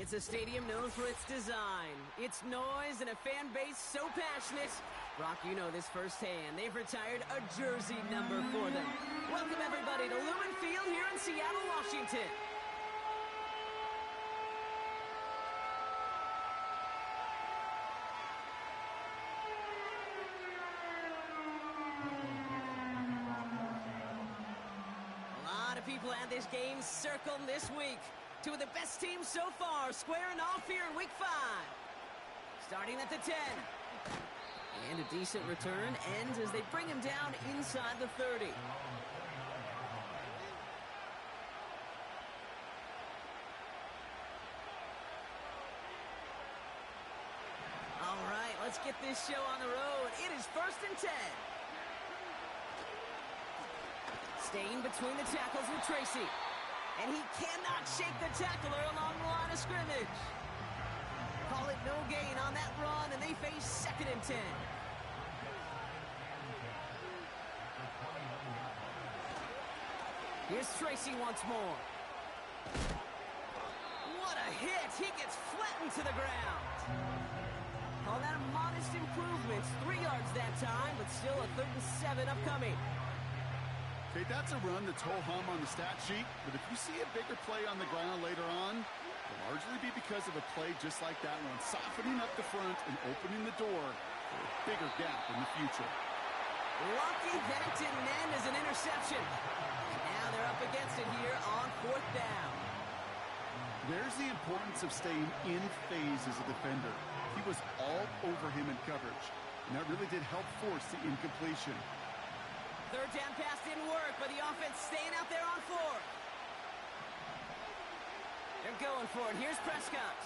It's a stadium known for its design, its noise, and a fan base so passionate. Brock, you know this firsthand. They've retired a jersey number for them. Welcome, everybody, to Lumen Field here in Seattle, Washington. A lot of people had this game circled this week. Two of the best teams so far squaring off here in Week 5. Starting at the 10. And a decent return ends as they bring him down inside the 30. All right, let's get this show on the road. It is 1st and 10. Staying between the tackles with Tracy. And he cannot shake the tackler along the line of scrimmage. Call it no gain on that run, and they face 2nd and 10. Here's Tracy once more. What a hit! He gets flattened to the ground. Call that a modest improvement. 3 yards that time, but still a 3rd and 7 upcoming. Okay, that's a run that's ho-hum on the stat sheet, but if you see a bigger play on the ground later on, it'll largely be because of a play just like that one, softening up the front and opening the door for a bigger gap in the future. Lucky that it didn't end as an interception. And now they're up against it here on 4th down. There's the importance of staying in phase as a defender. He was all over him in coverage, and that really did help force the incompletion. 3rd down pass didn't work, but the offense staying out there on 4th. They're going for it. Here's Prescott.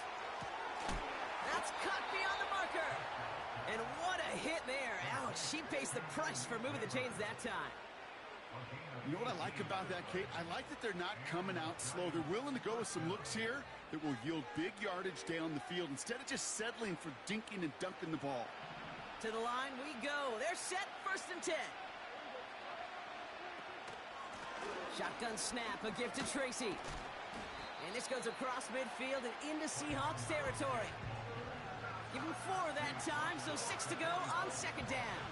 That's cut beyond the marker. And what a hit there. Ouch, she pays the price for moving the chains that time. You know what I like about that, Kate? I like that they're not coming out slow. They're willing to go with some looks here that will yield big yardage down the field instead of just settling for dinking and dunking the ball. To the line we go. They're set, 1st and 10. Shotgun snap, a gift to Tracy. And this goes across midfield and into Seahawks territory. Give him 4 that time, so 6 to go on 2nd down.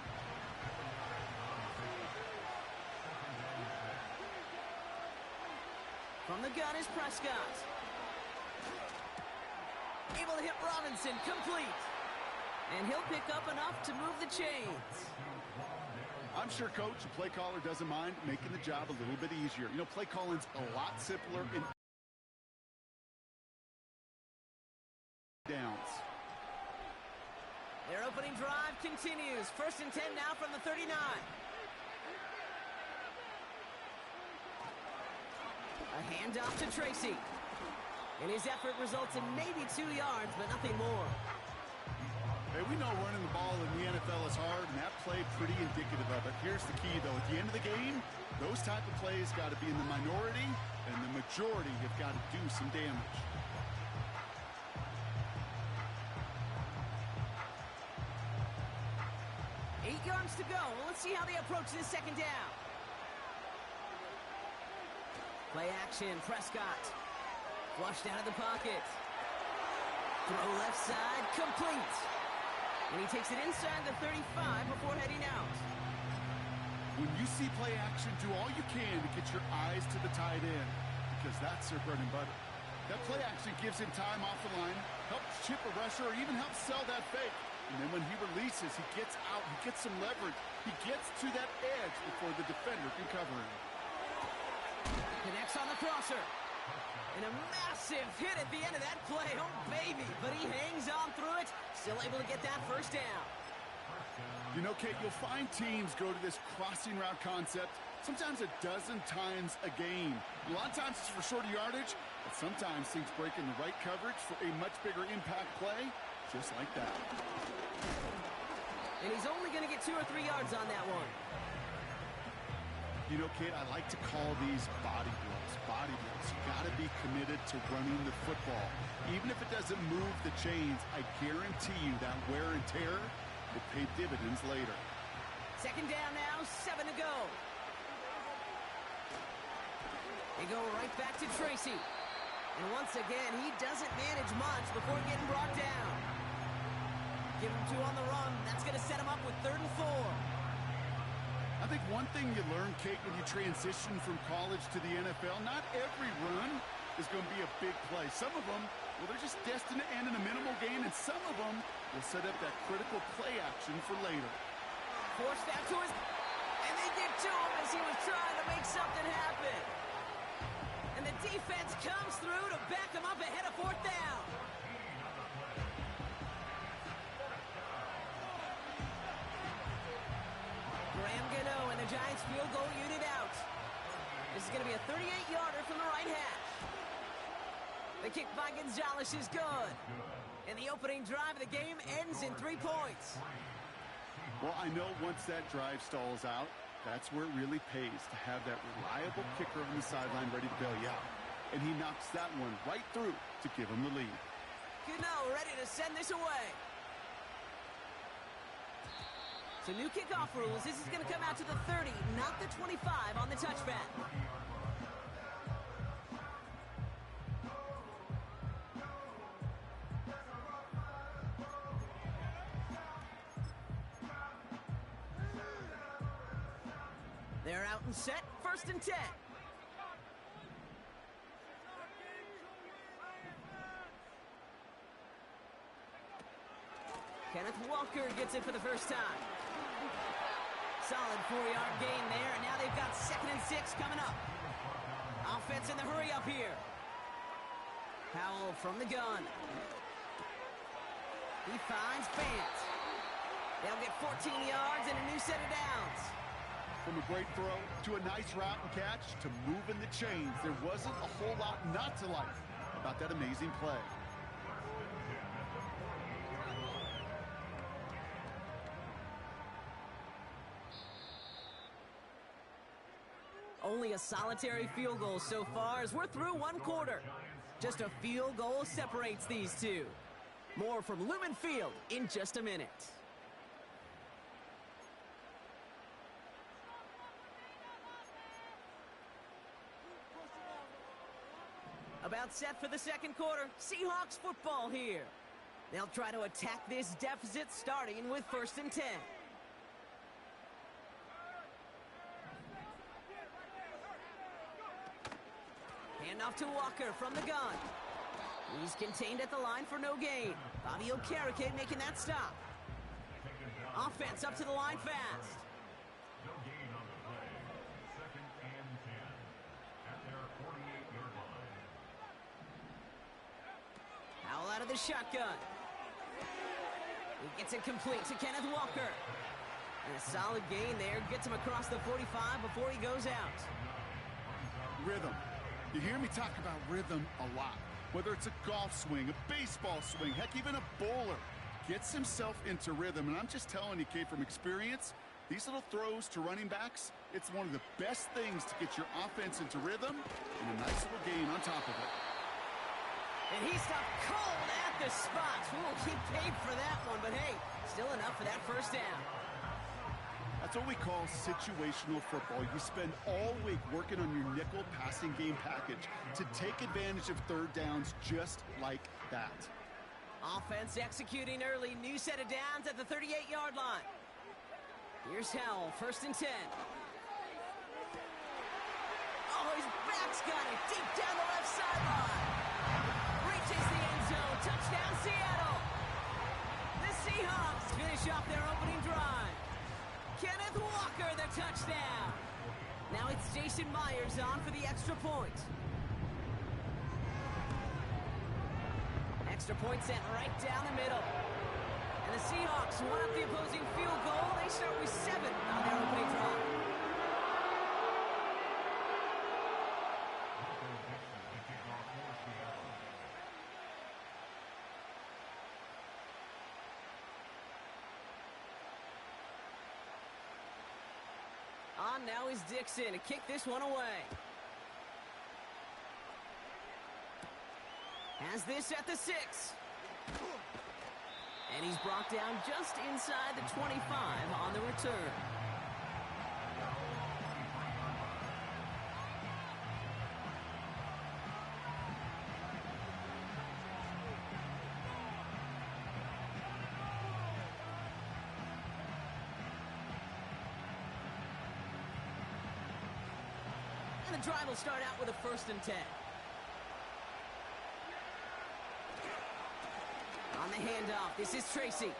From the gun is Prescott. Able to hit Robinson, complete. And he'll pick up enough to move the chains. I'm sure coach and play caller doesn't mind making the job a little bit easier. You know, play calling's a lot simpler in downs. Their opening drive continues. 1st and 10 now from the 39. A handoff to Tracy. And his effort results in maybe 2 yards, but nothing more. Hey, we know running the ball in the NFL is hard, and that play pretty indicative of it. Here's the key, though. At the end of the game, those type of plays got to be in the minority, and the majority have got to do some damage. Eight yards to go. Let's see how they approach this 2nd down. Play action, Prescott. Flushed out of the pocket. Throw left side, complete. And he takes it inside the 35 before heading out. When you see play action, do all you can to get your eyes to the tight end, because that's their bread and butter. That play action gives him time off the line, helps chip a rusher, or even helps sell that fake. And then when he releases, he gets out, he gets some leverage. He gets to that edge before the defender can cover him. Connects on the crosser. And a massive hit at the end of that play. Oh, baby. But he hangs on through it. Still able to get that 1st down. You know, Kate, you'll find teams go to this crossing route concept sometimes a dozen times a game. A lot of times it's for shorter yardage, but sometimes things break in the right coverage for a much bigger impact play, just like that. And he's only going to get 2 or 3 yards on that one. You know, Kate, I like to call these body blows. Body blows. You got to be committed to running the football. Even if it doesn't move the chains, I guarantee you that wear and tear will pay dividends later. 2nd down now, 7 to go. They go right back to Tracy. And once again, he doesn't manage much before getting brought down. Give him 2 on the run. That's going to set him up with 3rd and 4. I think one thing you learn, Kate, when you transition from college to the NFL, not every run is going to be a big play. Some of them, well, they're just destined to end in a minimal gain, and some of them will set up that critical play action for later. Forced that to his... And they get to him as he was trying to make something happen. And the defense comes through to back him up ahead of 4th down. Graham Gano and the Giants field goal unit out. This is going to be a 38-yarder from the right hash. The kick by Gonzalez is good. And the opening drive of the game ends in 3 points. Well, I know once that drive stalls out, that's where it really pays to have that reliable kicker on the sideline ready to bail you out. And he knocks that one right through to give him the lead. Gano ready to send this away. So new kickoff rules. This is going to come out to the 30, not the 25 on the touchback. They're out and set. 1st and 10. Kenneth Walker gets it for the first time. Solid 4-yard gain there, and now they've got 2nd and 6 coming up. Offense in the hurry up here. Powell from the gun. He finds Fant. They'll get 14 yards and a new set of downs. From a great throw to a nice route and catch to moving the chains, there wasn't a whole lot not to like about that amazing play. Only a solitary field goal so far as we're through 1 quarter. Just a field goal separates these two. More from Lumen Field in just a minute. About set for the 2nd quarter. Seahawks football here. They'll try to attack this deficit starting with 1st and 10. Handoff to Walker from the gun. He's contained at the line for no gain. Bobby Okereke making that stop. Offense up to the line fast. No gain on the play. 2nd and 10 at their 48-yard line. Powell out of the shotgun. He gets it complete to Kenneth Walker. And a solid gain there. Gets him across the 45 before he goes out. Rhythm. You hear me talk about rhythm a lot. Whether it's a golf swing, a baseball swing, heck, even a bowler gets himself into rhythm. And I'm just telling you, Kate, from experience, these little throws to running backs, it's one of the best things to get your offense into rhythm and a nice little gain on top of it. And he stopped cold at the spot. We'll keep paid for that one, but hey, still enough for that 1st down. That's what we call situational football. You spend all week working on your nickel passing game package to take advantage of 3rd downs just like that. Offense executing early. New set of downs at the 38-yard line. Here's Howell, 1st and 10. Oh, his back's got it deep down the left sideline. Reaches the end zone. Touchdown, Seattle. The Seahawks finish off their opening drive. Kenneth Walker, the touchdown. Now it's Jason Myers on for the extra point. Extra point sent right down the middle. And the Seahawks won up the opposing field goal. They start with 7 on their opening drive. On now is Dixon to kick this one away. Has this at the 6. And he's brought down just inside the 25 on the return. And the drive will start out with a 1st and 10. On the handoff, this is Tracy.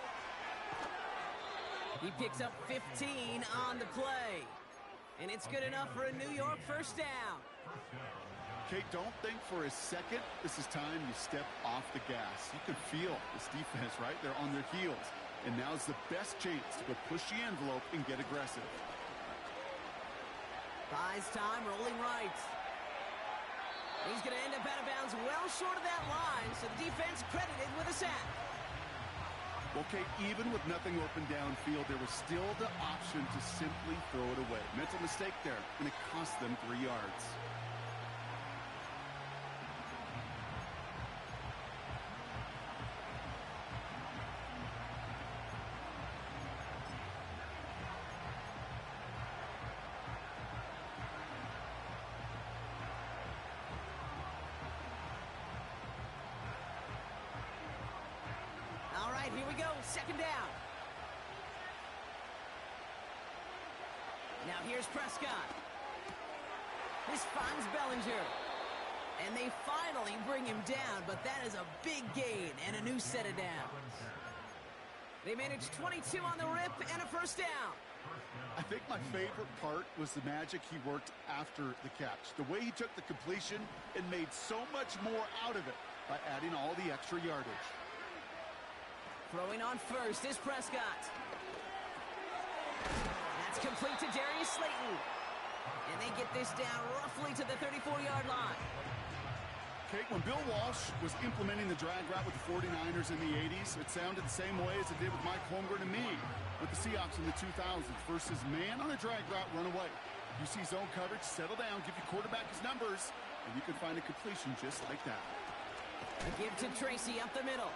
He picks up 15 on the play. And it's good enough for a New York 1st down. Kate, don't think for a second this is time you step off the gas. You can feel this defense right there on their heels. And now's the best chance to go push the envelope and get aggressive. Buys time, rolling right. He's going to end up out of bounds well short of that line, so the defense credited with a sack. Okay, even with nothing open downfield, there was still the option to simply throw it away. Mental mistake there, and it cost them 3 yards. All right, here we go, 2nd down. Now here's Prescott. This finds Bellinger. And they finally bring him down, but that is a big gain and a new set of downs. They managed 22 on the rip and a 1st down. I think my favorite part was the magic he worked after the catch. The way he took the completion and made so much more out of it by adding all the extra yardage. Throwing on 1st is Prescott. That's complete to Darius Slayton. And they get this down roughly to the 34-yard line. Kate, when Bill Walsh was implementing the drag route with the 49ers in the 80s, it sounded the same way as it did with Mike Holmgren and me with the Seahawks in the 2000s. Versus man on a drag route, run away. You see zone coverage, settle down, give your quarterback his numbers, and you can find a completion just like that. A give to Tracy up the middle.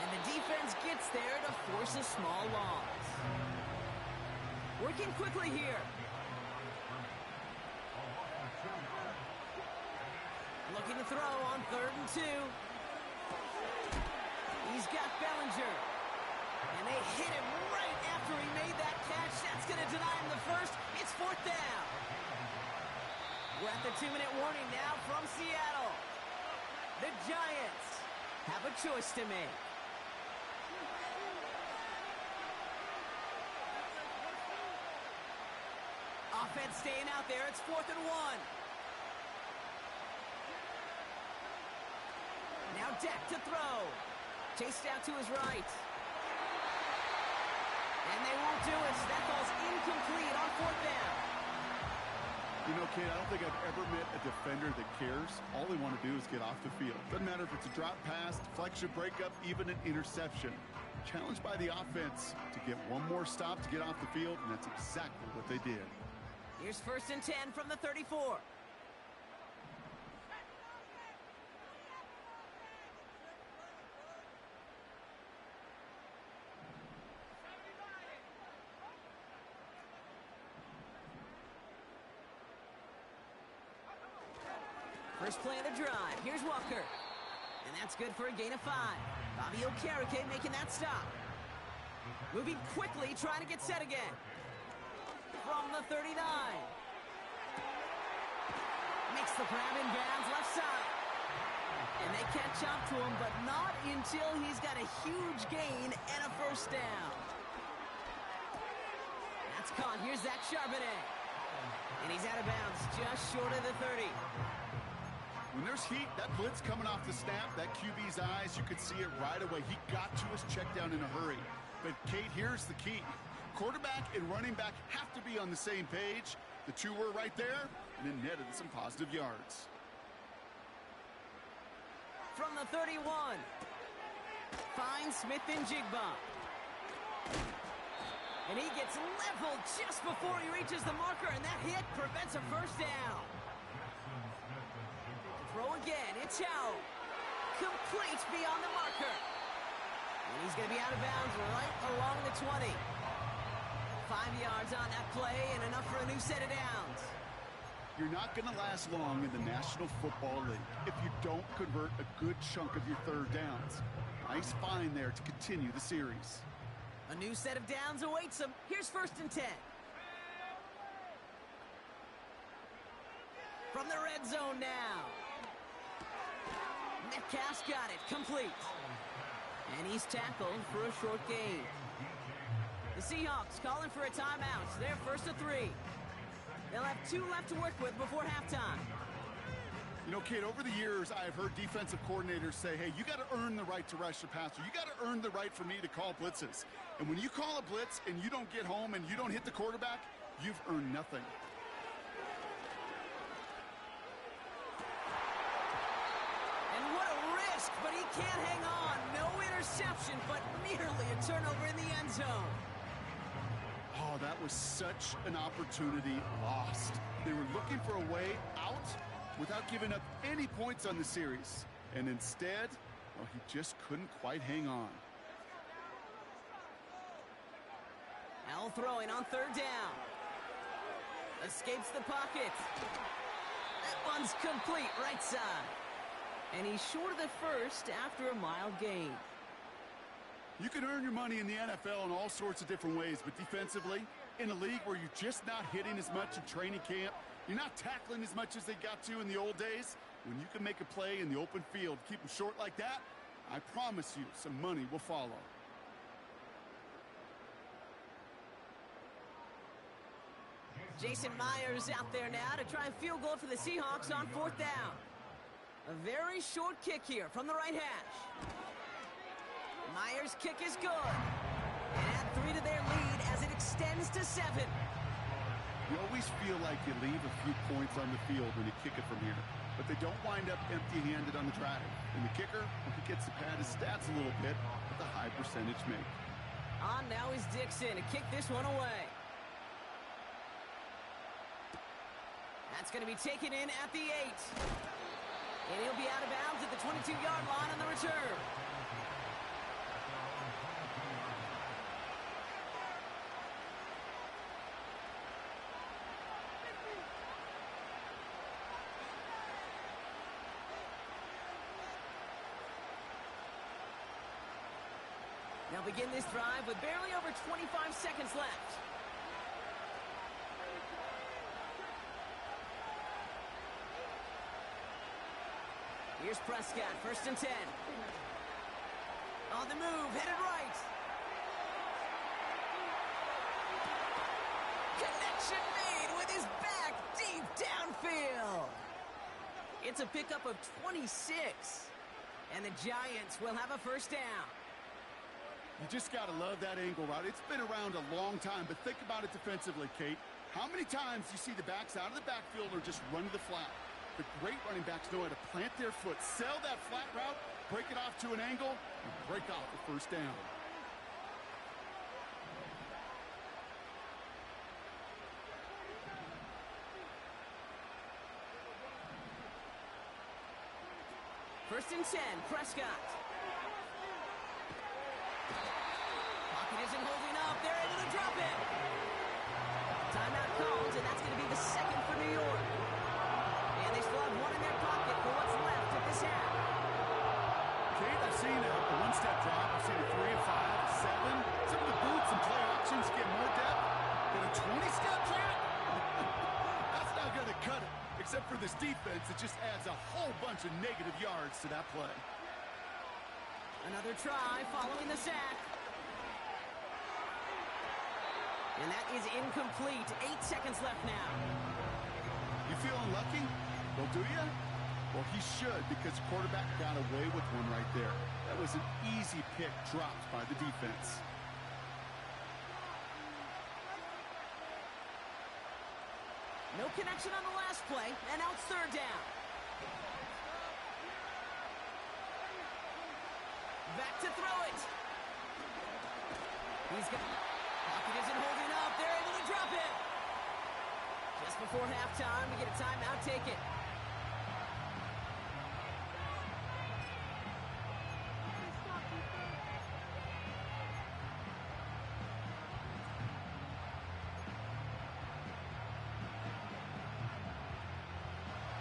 And the defense gets there to force a small loss. Working quickly here. Looking to throw on 3rd and 2. He's got Bellinger. And they hit him right after he made that catch. That's going to deny him the 1st. It's 4th down. We're at the 2-minute warning now from Seattle. The Giants have a choice to make. Offense staying out there. It's 4th and 1. Now Dak to throw. Chased out to his right. And they won't do it. That ball's incomplete on 4th down. You know, Kate, I don't think I've ever met a defender that cares. All they want to do is get off the field. Doesn't matter if it's a drop pass, deflection, breakup, even an interception. Challenged by the offense to get one more stop to get off the field, and that's exactly what they did. Here's 1st and 10 from the 34. First play of the drive. Here's Walker. And that's good for a gain of 5. Bobby Okereke making that stop. Moving quickly, trying to get set again. From the 39. Makes the grab in bounds left side. And they catch up to him, but not until he's got a huge gain and a 1st down. That's caught. Here's Zach Charbonnet. And he's out of bounds just short of the 30. When there's heat, that blitz coming off the snap, that QB's eyes, you could see it right away. He got to his check down in a hurry. But, Kate, here's the key. Quarterback and running back have to be on the same page. The two were right there, and it netted some positive yards. From the 31. Finds Smith and Jigba. And he gets leveled just before he reaches the marker, and that hit prevents a 1st down. Throw again, it's Chow. Complete beyond the marker. And he's going to be out of bounds right along the 20. 5 yards on that play and enough for a new set of downs. You're not going to last long in the National Football League if you don't convert a good chunk of your 3rd downs. Nice find there to continue the series. A new set of downs awaits him. Here's 1st and 10. From the red zone now. Metcalf's got it, complete. And he's tackled for a short gain. The Seahawks calling for a timeout. They're first to 3. They'll have 2 left to work with before halftime. You know, Kate, over the years, I've heard defensive coordinators say, hey, you got to earn the right to rush the passer. You got to earn the right for me to call blitzes. And when you call a blitz and you don't get home and you don't hit the quarterback, you've earned nothing. And what a risk, but he can't hang on. No interception, but nearly a turnover in the end zone. Oh, that was such an opportunity lost. They were looking for a way out without giving up any points on the series. And instead, well, he just couldn't quite hang on. Al throwing on 3rd down. Escapes the pocket. That one's complete, right side. And he's short of the first after a mild gain. You can earn your money in the NFL in all sorts of different ways, but defensively, in a league where you're just not hitting as much in training camp, you're not tackling as much as they got to in the old days, when you can make a play in the open field, keep them short like that, I promise you some money will follow. Jason Myers out there now to try a field goal for the Seahawks on 4th down. A very short kick here from the right hash. Myers' kick is good. And add 3 to their lead as it extends to 7. You always feel like you leave a few points on the field when you kick it from here, but they don't wind up empty-handed on the drive. And the kicker, well, he gets to pad his stats a little bit with a high percentage make. On now is Dixon to kick this one away. That's going to be taken in at the 8. And he'll be out of bounds at the 22-yard line on the return. They'll begin this drive with barely over 25 seconds left. Here's Prescott, 1st and 10. On the move, headed right. Connection made with his back deep downfield. It's a pickup of 26. And the Giants will have a 1st down. You just got to love that angle route. It's been around a long time, but think about it defensively, Kate. How many times do you see the backs out of the backfield or just run to the flat? The great running backs know how to plant their foot, sell that flat route, break it off to an angle, and break off the 1st down. First and 10, Prescott. Pocket isn't holding up. They're able to drop it. Timeout called, and that's going to be the 2nd for New York. And they still have 1 in their pocket for what's left of this half. Kate, I've seen a one-step drop. I've seen a 3, a 5, a 7. Some of the boots and play options get more depth. But a 20-step drop? That's not going to cut it. Except for this defense, it just adds a whole bunch of negative yards to that play. Another try following the sack. And that is incomplete. 8 seconds left now. You feeling lucky? Well, do you? Well, he should, because the quarterback got away with one right there. That was an easy pick dropped by the defense. No connection on the last play, and now it's 3rd down. Back to throw it. He's got... Pocket isn't holding up. They're able to drop it. Just before halftime, we get a timeout. Take it.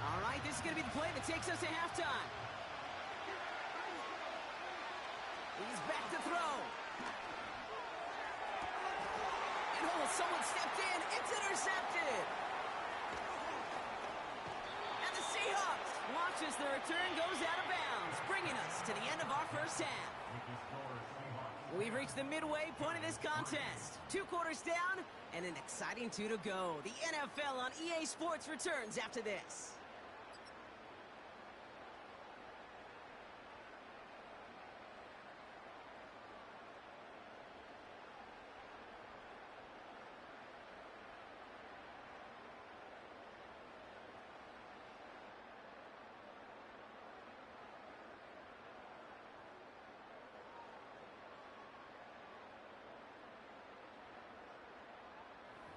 All right, this is going to be the play that takes us to halftime. He's back to throw. And oh, someone stepped in. It's intercepted. catches, the return goes out of bounds, bringing us to the end of our first half. We've reached the midway point of this contest. 2 quarters down and an exciting 2 to go. The NFL on EA Sports returns after this.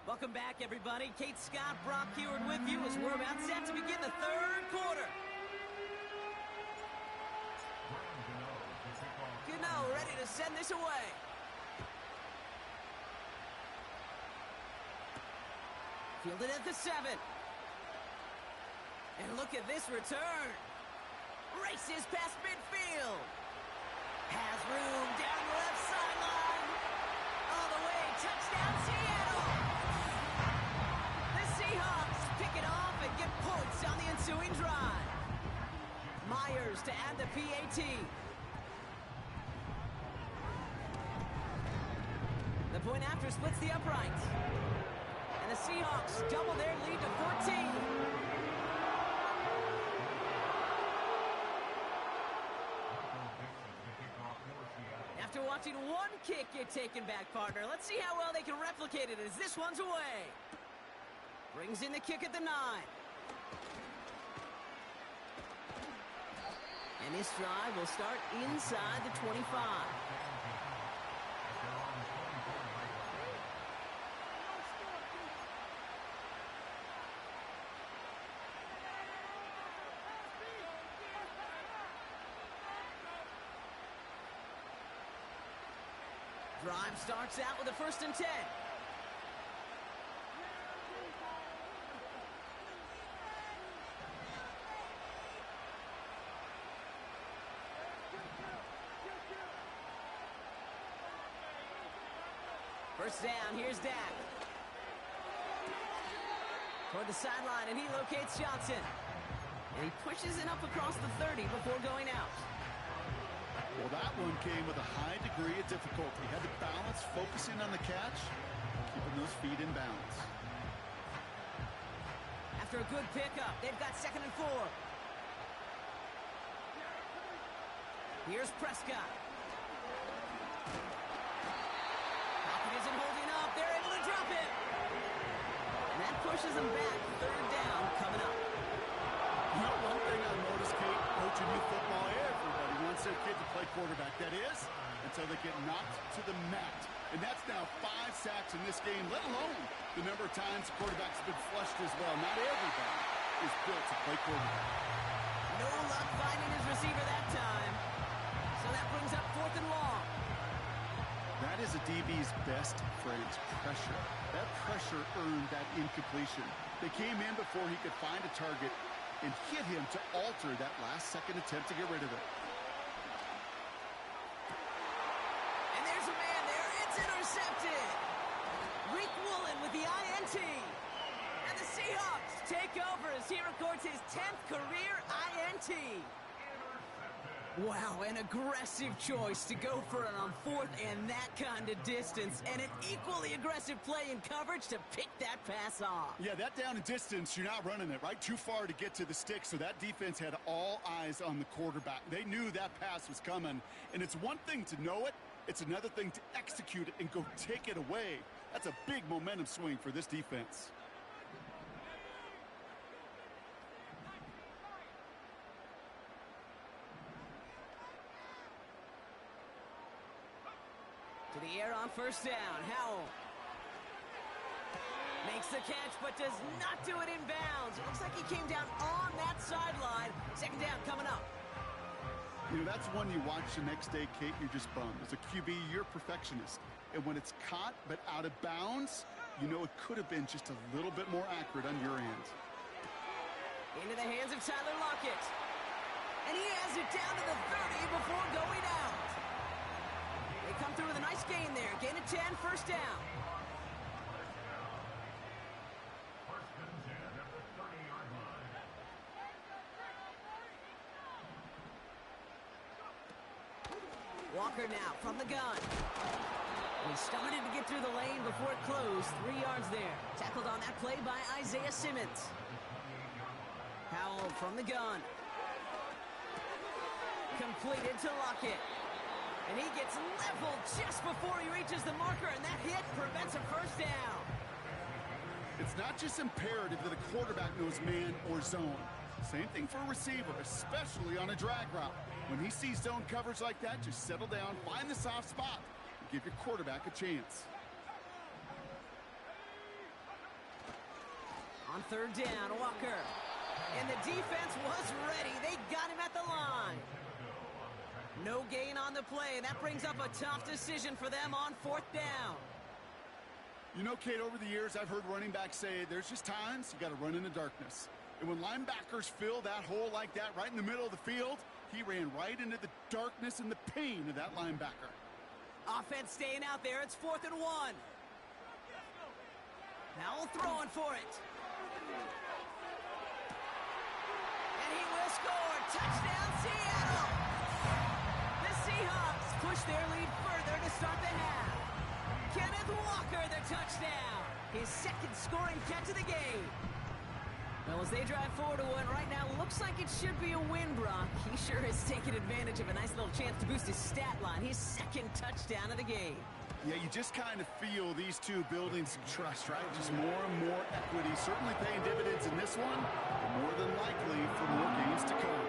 Welcome back, everybody. Kate Scott, Brock Heward with you as we're about set to begin the 3rd quarter. Gano ready to send this away. Fielded at the 7. And look at this return. Races past midfield. Has room down the left sideline. All the way, touchdown Seattle. The Seahawks pick it off and get points on the ensuing drive. Myers to add the PAT. The point after splits the uprights. And the Seahawks double their lead to 14. After watching one kick get taken back, partner, let's see how well they can replicate it as this one's away. Brings in the kick at the 9. And this drive will start inside the 25. Drive starts out with a 1st and 10. First down, here's Dak. Toward the sideline, and he locates Johnson. And he pushes it up across the 30 before going out. Well, that one came with a high degree of difficulty. Had to balance, focusing on the catch, keeping those feet in bounds. After a good pickup, they've got 2nd and 4. Here's Prescott. Falcon isn't holding up. They're able to drop it. And that pushes them back. 3rd down coming up. You know, one thing I noticed, Kate, coaching youth football, everybody wants their kid to play quarterback. That is, until they get knocked to the mat. And that's now 5 sacks in this game, let alone the number of times the quarterback's been flushed as well. Not everybody is built to play quarterback. No luck finding his receiver that time. So that brings up 4th and long. That is a DB's best phrase, pressure. That pressure earned that incompletion. They came in before he could find a target and hit him to alter that last-second attempt to get rid of it. And there's a man there. It's intercepted. Rick Woolen with the INT. And the Seahawks take over as he records his 10th career INT. Wow, an aggressive choice to go for it on 4th and that kind of distance. And an equally aggressive play in coverage to pick that pass off. Yeah, that down and distance, you're not running it, right? Too far to get to the stick, so that defense had all eyes on the quarterback. They knew that pass was coming. And it's one thing to know it. It's another thing to execute it and go take it away. That's a big momentum swing for this defense. To the air on 1st down. Howell makes the catch, but does not do it in bounds. It looks like he came down on that sideline. 2nd down coming up. You know, that's one you watch the next day, Kate, you're just bummed. As a QB, you're a perfectionist. And when it's caught but out of bounds, you know it could have been just a little bit more accurate on your end. Into the hands of Tyler Lockett. And he has it down to the 30 before going out. They come through with a nice gain there. Gain of 10, 1st down. Walker now from the gun. He started to get through the lane before it closed. 3 yards there. Tackled on that play by Isaiah Simmons. Howell from the gun. Completed to Lockett. And he gets leveled just before he reaches the marker, and that hit prevents a first down. It's not just imperative that a quarterback knows man or zone. Same thing for a receiver, especially on a drag route. When he sees zone coverage like that, just settle down, find the soft spot, and give your quarterback a chance. On third down, Walker. And the defense was ready. They got him at the line. No gain on the play. That brings up a tough decision for them on fourth down. You know, Kate, over the years, I've heard running backs say there's just times you got to run in the darkness. And when linebackers fill that hole like that right in the middle of the field, he ran right into the darkness and the pain of that linebacker. Offense staying out there. It's 4th and 1. Howell throwing for it. And he will score. Touchdown, Seattle. The Seahawks push their lead further to start the half. Kenneth Walker, the touchdown. His second scoring catch of the game. Well, as they drive forward to one right now, looks like it should be a win, Brock. He sure has taken advantage of a nice little chance to boost his stat line. His second touchdown of the game. Yeah, you just kind of feel these two building some trust, right? Just more and more equity. Certainly paying dividends in this one, but more than likely for more games to come.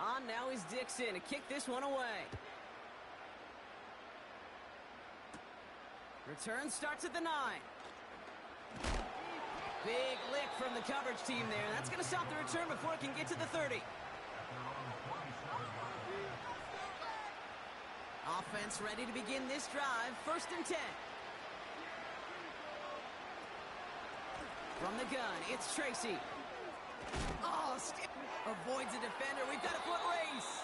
On now is Dixon to kick this one away. Return starts at the 9. Big lick from the coverage team there. That's going to stop the return before it can get to the 30. Offense ready to begin this drive. 1st and 10. From the gun, it's Tracy. Oh, skip. Avoids a defender. We've got a foot race.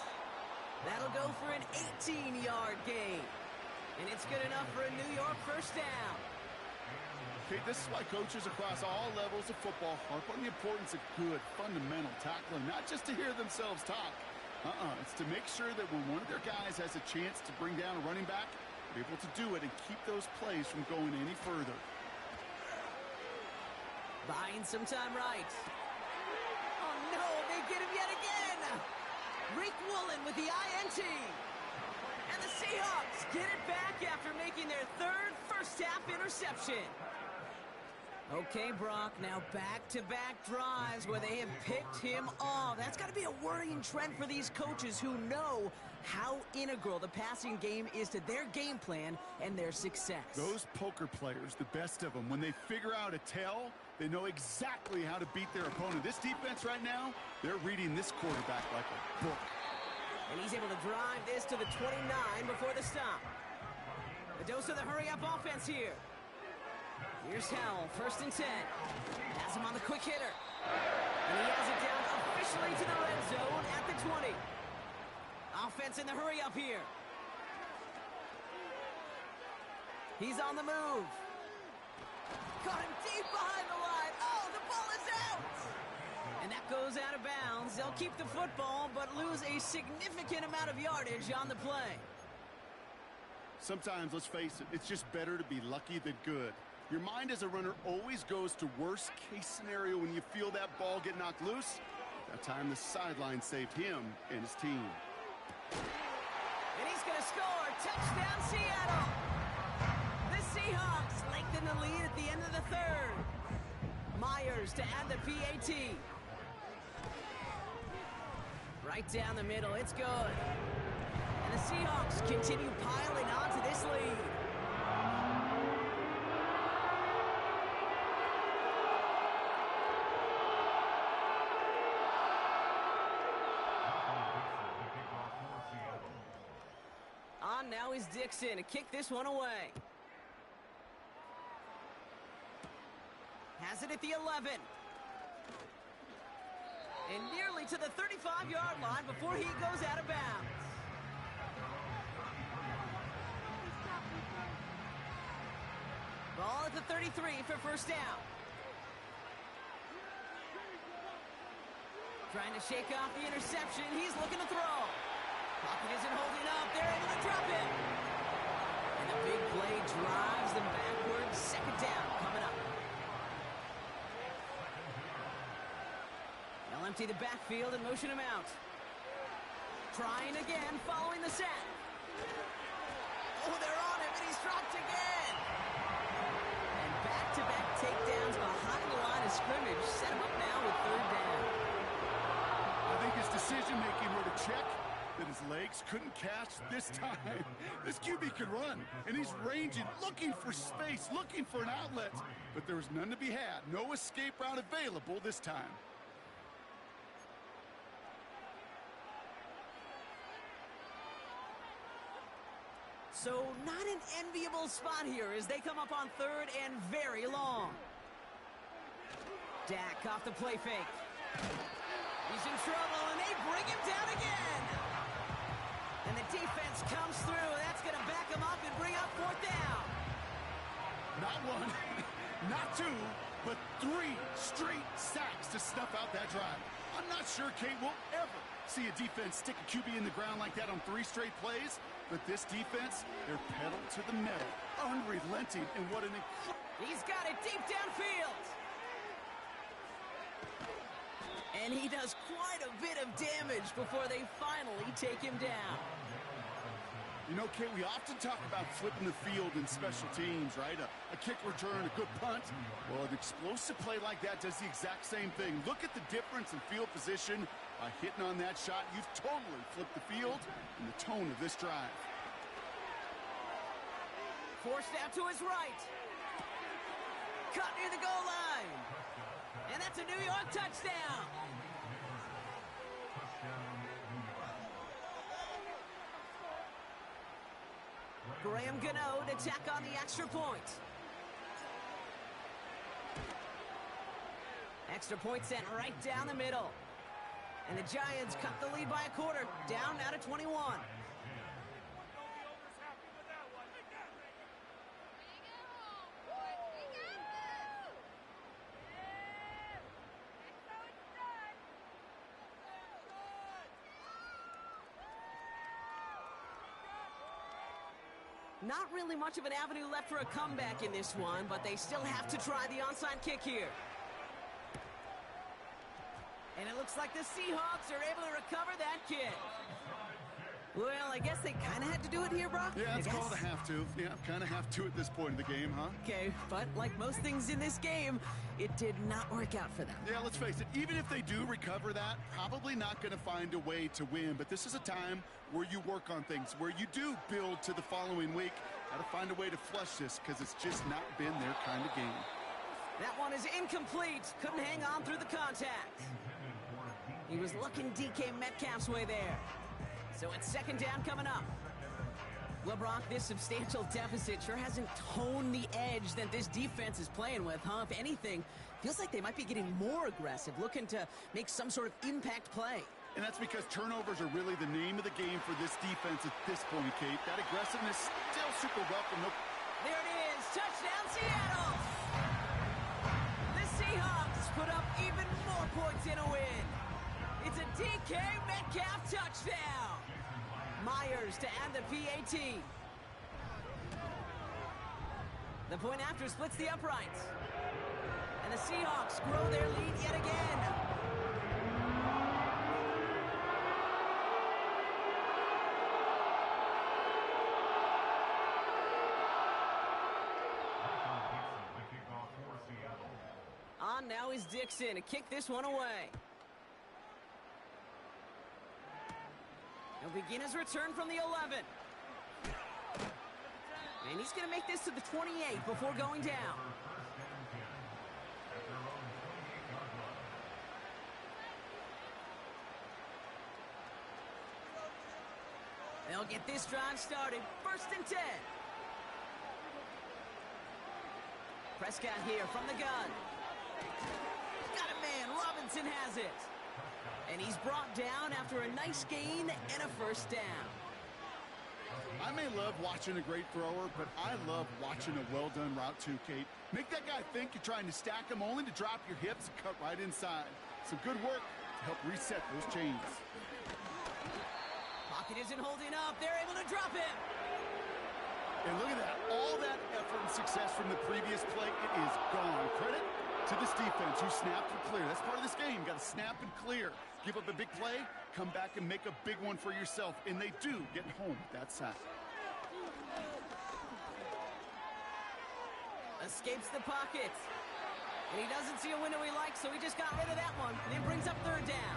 That'll go for an 18-yard gain. And it's good enough for a New York first down. Okay, this is why coaches across all levels of football harp on the importance of good, fundamental tackling, not just to hear themselves talk. It's to make sure that when one of their guys has a chance to bring down a running back, they're able to do it and keep those plays from going any further. Buying some time right. Oh, no, they get him yet again. Rick Woolen with the INT. And the Seahawks get it back after making their 3rd first-half interception. Okay, Brock, now back-to-back drives where they have picked him off. That's got to be a worrying trend for these coaches who know how integral the passing game is to their game plan and their success. Those poker players, the best of them, when they figure out a tell, they know exactly how to beat their opponent. This defense right now, they're reading this quarterback like a book. And he's able to drive this to the 29 before the stop. A dose of the hurry-up offense here. Here's Howell, 1st and 10. Has him on the quick hitter. And he has it down officially to the red zone at the 20. Offense in the hurry-up here. He's on the move. Got him deep behind the line. Oh, the ball is out. And that goes out of bounds. They'll keep the football, but lose a significant amount of yardage on the play. Sometimes, let's face it, it's just better to be lucky than good. Your mind as a runner always goes to worst case scenario when you feel that ball get knocked loose. That time the sideline saved him and his team. And he's going to score. Touchdown, Seattle. The Seahawks lengthen the lead at the end of the 3rd. Myers to add the PAT. Right down the middle. It's good. And the Seahawks continue piling onto this lead. On now is Dixon to kick this one away. Has it at the 11. And nearly to the 35-yard line before he goes out of bounds. Ball at the 33 for first down. Trying to shake off the interception. He's looking to throw. Pocket isn't holding up. They're able to drop him. And the big play drives them backwards. Second down coming up. They'll empty the backfield and motion him out. Trying again, following the sack. Oh, they're on him, and he's dropped again. And back-to-back takedowns behind the line of scrimmage set him up now with third down. I think his decision-making were to check that his legs couldn't catch this time. This QB can run, and he's ranging, looking for space, looking for an outlet. But there was none to be had. No escape route available this time. So not an enviable spot here as they come up on third and very long. Dak off the play fake. He's in trouble, and they bring him down again. And the defense comes through. That's going to back him up and bring up fourth down. Not one, not two, but 3 straight sacks to snuff out that drive. I'm not sure Kate will ever see a defense stick a QB in the ground like that on 3 straight plays, but this defense, they're pedal to the metal, unrelenting, and what an incredible... He's got it deep downfield. And he does quite a bit of damage before they finally take him down. You know, Kate, we often talk about flipping the field in special teams, right? A kick return, a good punt. Well, an explosive play like that does the exact same thing. Look at the difference in field position. By hitting on that shot, you've totally flipped the field and the tone of this drive. Forced out to his right. Cut near the goal line. And that's a New York touchdown. Graham Gano to tack on the extra point. Extra point sent right down the middle. And the Giants cut the lead by a quarter, down now to 21. Not really much of an avenue left for a comeback in this one, but they still have to try the onside kick here. And it looks like the Seahawks are able to recover that kick. Well, I guess they kind of had to do it here, Brock. Yeah, it's called a have to. Yeah, kind of have to at this point in the game, huh? Okay, but like most things in this game, it did not work out for them. Yeah, let's face it, even if they do recover that, probably not going to find a way to win. But this is a time where you work on things, where you do build to the following week. Got to find a way to flush this because it's just not been their kind of game. That one is incomplete. Couldn't hang on through the contact. He was looking DK Metcalf's way there. So it's second down coming up. Well, Brock, this substantial deficit sure hasn't toned the edge that this defense is playing with, huh? If anything, feels like they might be getting more aggressive, looking to make some sort of impact play. And that's because turnovers are really the name of the game for this defense at this point, Kate. That aggressiveness still super welcome. There it is. Touchdown, Seattle. The Seahawks put up even more points in a win. It's a DK Metcalf touchdown. Myers to add the PAT. The point after splits the uprights. And the Seahawks grow their lead yet again. On now is Dixon to kick this one away. He'll begin his return from the 11. And he's going to make this to the 28 before going down. They'll get this drive started. First and 10. Prescott here from the gun. Got a man. Robinson has it. And he's brought down after a nice gain and a first down. I may love watching a great thrower, but I love watching a well-done route too, Kate. Make that guy think you're trying to stack him only to drop your hips and cut right inside. Some good work to help reset those chains. Pocket isn't holding up. They're able to drop him. And look at that. All that effort and success from the previous play, it is gone. Credit to this defense who snapped and cleared. That's part of this game. You got to snap and clear. Give up a big play, come back and make a big one for yourself. And they do get home with that sack. Escapes the pocket. And he doesn't see a window he likes, so he just got rid of that one. And it brings up third down.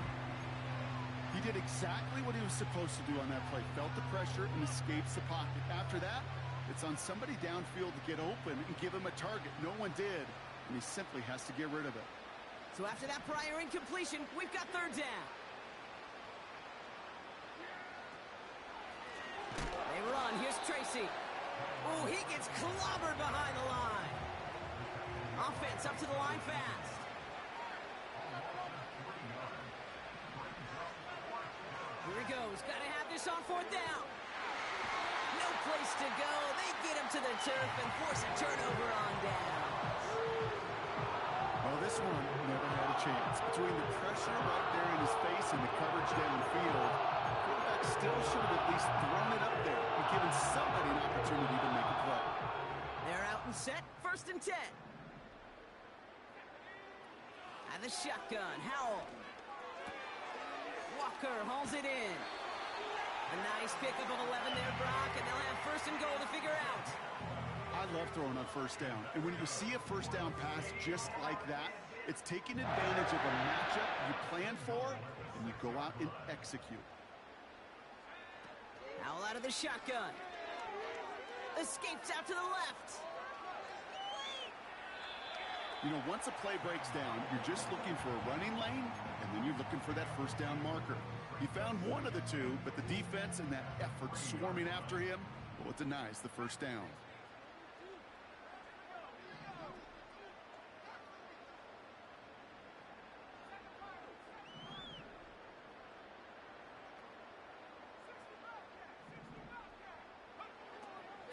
He did exactly what he was supposed to do on that play. Felt the pressure and escapes the pocket. After that, it's on somebody downfield to get open and give him a target. No one did, and he simply has to get rid of it. So after that prior incompletion, we've got third down. They run. Here's Tracy. Oh, he gets clobbered behind the line. Offense up to the line fast. Here he goes. Got to have this on fourth down. No place to go. They get him to the turf and force a turnover on down. Well, this one never had a chance. Between the pressure right there in his face and the coverage downfield, quarterback still should have at least thrown it up there and given somebody an opportunity to make a play. They're out and set. First and 10. And the shotgun. Howell. Walker hauls it in. A nice pickup of 11 there, Brock, and they'll have first and goal to figure out. I love throwing on first down. And when you see a first down pass just like that, it's taking advantage of a matchup you plan for, and you go out and execute. Howell out of the shotgun. Escapes out to the left. You know, once a play breaks down, you're just looking for a running lane, and then you're looking for that first down marker. He found one of the two, but the defense and that effort swarming after him, well, it denies the first down.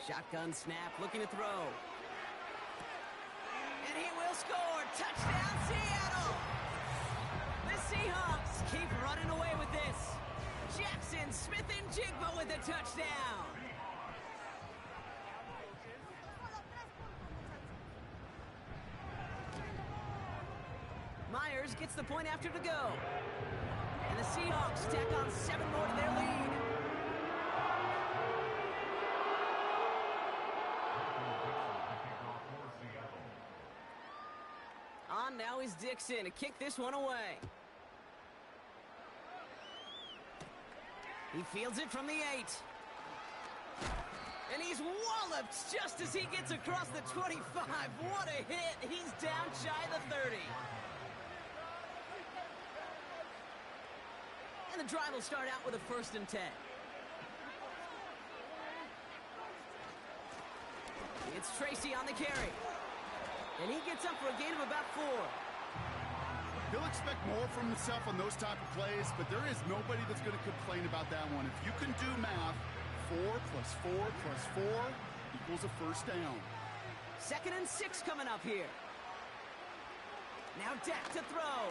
Shotgun snap, looking to throw. And he will score. Touchdown, Seattle! The Seahawks keep running away with this. Jackson, Smith, and Jigba with a touchdown. Myers gets the point after to go. And the Seahawks tack on 7 more to their lead. On now is Dixon to kick this one away. He fields it from the 8. And he's walloped just as he gets across the 25. What a hit. He's down shy of the 30. And the drive will start out with a first and 10. It's Tracy on the carry. And he gets up for a gain of about 4. He'll expect more from himself on those type of plays, but there is nobody that's going to complain about that one. If you can do math, 4 plus 4 plus 4 equals a first down. 2nd and 6 coming up here. Now Dak to throw.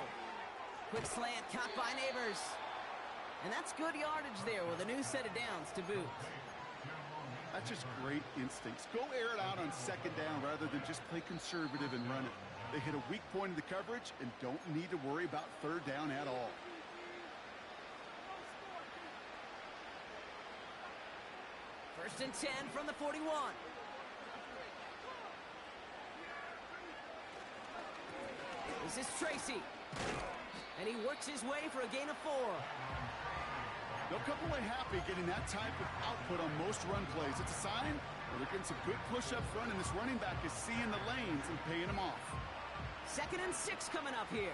Quick slant caught by Neighbors. And that's good yardage there with a new set of downs to boot. That's just great instincts. Go air it out on 2nd down rather than just play conservative and run it. They hit a weak point in the coverage and don't need to worry about 3rd down at all. First and 10 from the 41. This is Tracy. And he works his way for a gain of 4. They'll come away happy getting that type of output on most run plays. It's a sign where they're getting some good push up front, and this running back is seeing the lanes and paying them off. 2nd and 6 coming up here.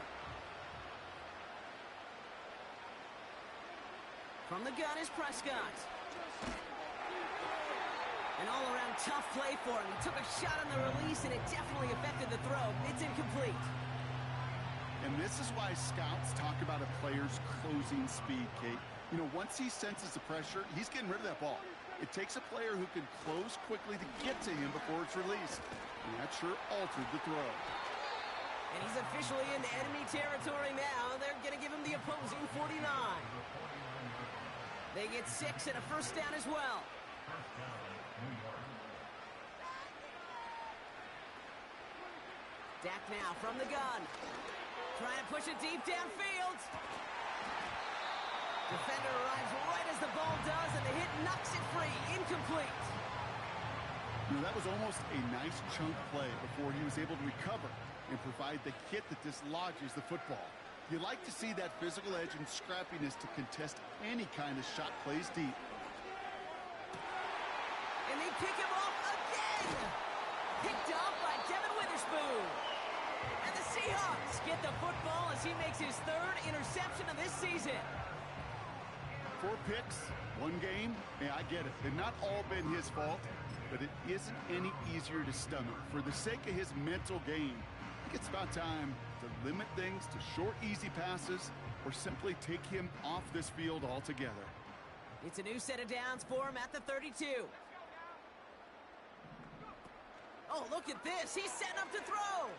From the gun is Prescott. An all-around tough play for him. He took a shot on the release, and it definitely affected the throw. It's incomplete. And And this is why scouts talk about a player's closing speed, Kate. You know, once he senses the pressure, he's getting rid of that ball. It takes a player who can close quickly to get to him before it's released. And that sure altered the throw. And he's officially in enemy territory now. They're going to give him the opposing 49. They get 6 and a first down as well. Dak now from the gun. Trying to push it deep downfield. Defender arrives right as the ball does, and the hit knocks it free. Incomplete. You know, that was almost a nice chunk play before he was able to recover and provide the hit that dislodges the football. You like to see that physical edge and scrappiness to contest any kind of shot plays deep. And they pick him off again. Picked off by Devin Witherspoon. And the Seahawks get the football as he makes his 3rd interception of this season. 4 picks, 1 game. Yeah, I get it. They've not all been his fault, but it isn't any easier to stomach. For the sake of his mental game, I think it's about time to limit things to short, easy passes or simply take him off this field altogether. It's a new set of downs for him at the 32. Oh, look at this. He's setting up to throw.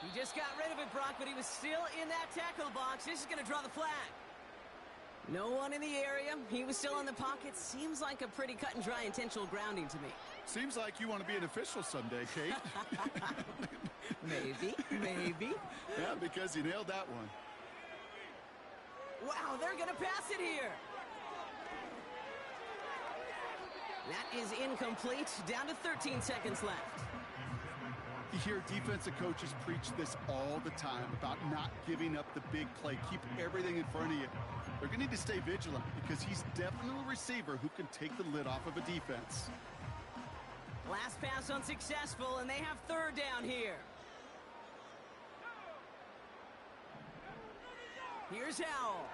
He just got rid of it, Brock, but he was still in that tackle box. This is going to draw the flag. No one in the area. He was still in the pocket. Seems like a pretty cut and dry intentional grounding to me. Seems like you want to be an official someday, Kate. Maybe. Yeah, because you nailed that one. Wow, they're going to pass it here. That is incomplete. Down to 13 seconds left. You hear defensive coaches preach this all the time about not giving up the big play. Keep everything in front of you. They're going to need to stay vigilant because he's definitely a receiver who can take the lid off of a defense. Last pass unsuccessful, and they have 3rd down here. Here's Howell.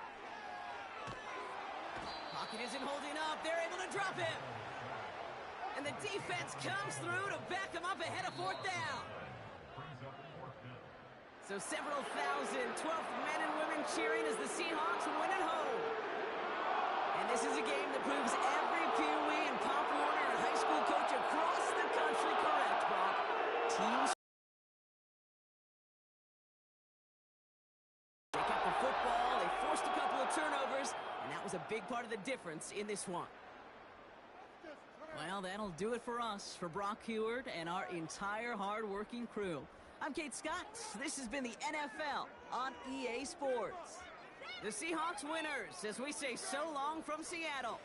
Pocket isn't holding up. They're able to drop him. And the defense comes through to back him up ahead of 4th down. So several thousand 12th men and women cheering as the Seahawks win at home. And this is a game that proves every Pee Wee and Pop Warner and high school coach across the country correct, Brock. Teams pick up the football. They forced a couple of turnovers, and that was a big part of the difference in this one. Well, that'll do it for us, for Brock Heward and our entire hard-working crew. I'm Kate Scott. This has been the NFL on EA Sports. The Seahawks winners, as we say so long from Seattle.